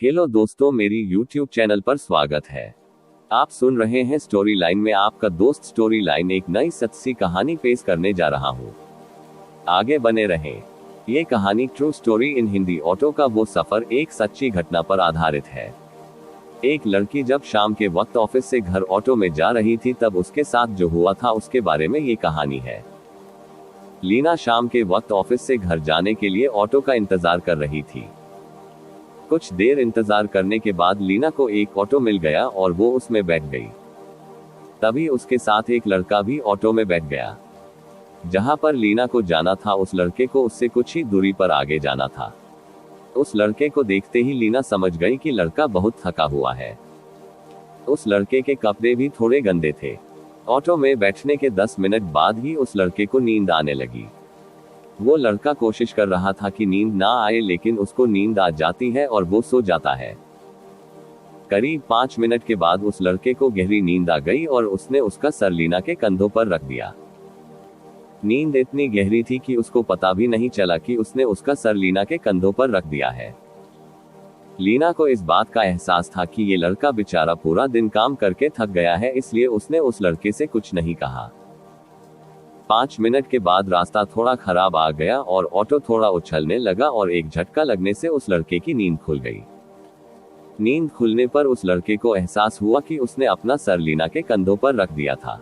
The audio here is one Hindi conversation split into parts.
हेलो दोस्तों, मेरी YouTube चैनल पर स्वागत है। आप सुन रहे हैं स्टोरी लाइन में आपका दोस्त स्टोरी लाइन एक नई सच्ची कहानी पेश करने जा रहा हूँ। आगे बने रहें। ये कहानी true story in Hindi auto का वो सफर एक सच्ची घटना पर आधारित है। एक लड़की जब शाम के वक्त ऑफिस से घर ऑटो में जा रही थी तब उसके साथ जो हुआ था उसके बारे में ये कहानी है। लीना शाम के वक्त ऑफिस से घर जाने के लिए ऑटो का इंतजार कर रही थी। कुछ देर इंतजार करने के बाद लीना को एक ऑटो मिल गया और वो उसमें बैठ गई। तभी उसके साथ एक लड़का भी ऑटो में बैठ गया। जहां पर लीना को जाना था उस लड़के को उससे कुछ ही दूरी पर आगे जाना था। उस लड़के को देखते ही लीना समझ गई कि लड़का बहुत थका हुआ है। उस लड़के के कपड़े भी थोड़े गंदे थे। ऑटो में बैठने के 10 मिनट बाद ही उस लड़के को नींद आने लगी। वो लड़का कोशिश कर रहा था कि नींद ना आए, लेकिन उसको नींद आ जाती है और वो सो जाता है। करीब 5 मिनट के बाद उस लड़के को गहरी नींद आ गई और उसने उसका सर लीना के कंधों पर रख दिया। नींद इतनी गहरी थी कि उसको पता भी नहीं चला कि उसने उसका सर लीना के कंधों पर रख दिया है। लीना को इस बात का एहसास था कि ये लड़का बेचारा पूरा दिन काम करके थक गया है, इसलिए उसने उस लड़के से कुछ नहीं कहा। 5 मिनट के बाद रास्ता थोड़ा खराब आ गया और ऑटो थोड़ा उछलने लगा और एक झटका लगने से उस लड़के की नींद खुल गई। नींद खुलने पर उस लड़के को एहसास हुआ कि उसने अपना सर लीना के कंधों पर रख दिया था।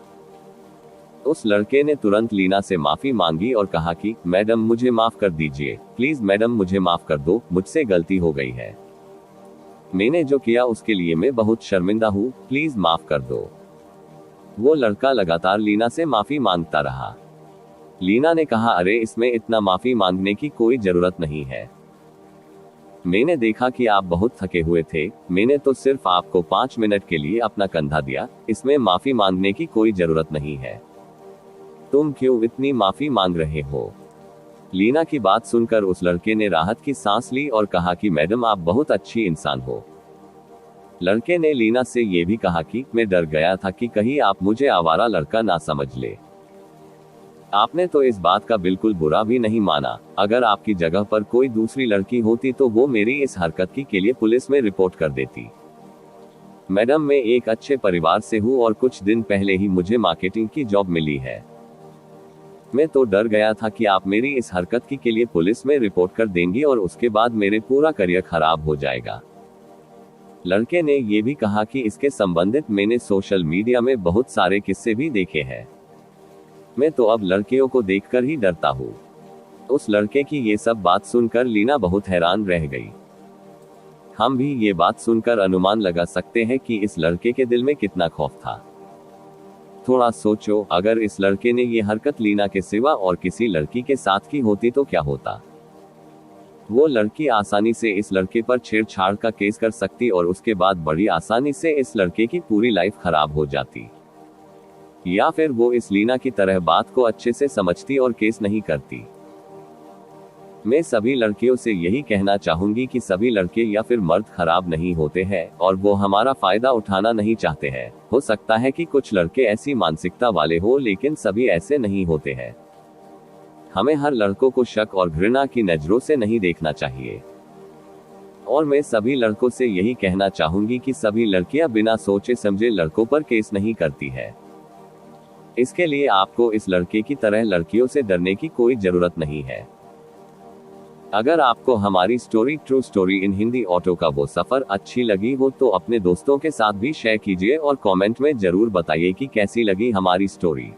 उस लड़के ने तुरंत लीना से माफी मांगी और कहा कि मैडम मुझे माफ कर दीजिए, प्लीज मैडम मुझे माफ कर दो, मुझसे गलती हो गई है। मैंने जो किया उसके लिए मैं बहुत शर्मिंदा हूँ, प्लीज माफ कर दो। वो लड़का लगातार लीना से माफी मांगता रहा। लीना ने कहा, अरे इसमें इतना माफी मांगने की कोई जरूरत नहीं है। मैंने देखा कि आप बहुत थके हुए थे, मैंने तो सिर्फ आपको 5 मिनट के लिए अपना कंधा दिया, इसमें माफी मांगने की कोई जरूरत नहीं है। तुम क्यों इतनी माफी मांग रहे हो? लीना की बात सुनकर उस लड़के ने राहत की सांस ली और कहा कि मैडम आप बहुत अच्छी इंसान हो। लड़के ने लीना से ये भी कहा कि मैं डर गया था कि कहीं आप मुझे आवारा लड़का ना समझ ले। आपने तो इस बात का बिल्कुल बुरा भी नहीं माना। अगर आपकी जगह पर कोई दूसरी लड़की होती तो वो मेरी इस हरकत के लिए पुलिस में रिपोर्ट कर देती। मैडम मैं एक अच्छे परिवार से हूँ और कुछ दिन पहले ही मुझे मार्केटिंग की जॉब मिली है। मैं तो डर गया था कि आप मेरी इस हरकत के लिए पुलिस में रिपोर्ट कर देंगी और उसके बाद मेरे पूरा करियर खराब हो जाएगा। लड़के ने ये भी कहा कि इसके संबंधित मैंने सोशल मीडिया में बहुत सारे किस्से भी देखे हैं। मैं तो अब लड़कियों को देखकर ही डरता हूँ। उस लड़के की ये सब बात सुनकर लीना बहुत हैरान रह गई। हम भी ये बात सुनकर अनुमान लगा सकते हैं कि इस लड़के के दिल में कितना खौफ था। थोड़ा सोचो, अगर इस लड़के ने ये हरकत लीना के सिवा और किसी लड़की के साथ की होती तो क्या होता? वो लड़की आसानी से इस लड़के पर छेड़छाड़ का केस कर सकती और उसके बाद बड़ी आसानी से इस लड़के की पूरी लाइफ खराब हो जाती। या फिर वो इस लीना की तरह बात को अच्छे से समझती और केस नहीं करती। मैं सभी लड़कियों से यही कहना चाहूंगी कि सभी लड़के या फिर मर्द खराब नहीं होते हैं और वो हमारा फायदा उठाना नहीं चाहते हैं। हो सकता है कि कुछ लड़के ऐसी मानसिकता वाले हो, लेकिन सभी ऐसे नहीं होते हैं। हमें हर लड़कों को शक और घृणा की नजरों से नहीं देखना चाहिए। और मैं सभी लड़कों से यही कहना चाहूंगी कि सभी लड़कियां बिना सोचे समझे लड़कों पर केस नहीं करती है। इसके लिए आपको इस लड़के की तरह लड़कियों से डरने की कोई जरूरत नहीं है। अगर आपको हमारी story true story in Hindi auto का वो सफर अच्छी लगी हो तो अपने दोस्तों के साथ भी शेयर कीजिए और कमेंट में जरूर बताइए कि कैसी लगी हमारी स्टोरी।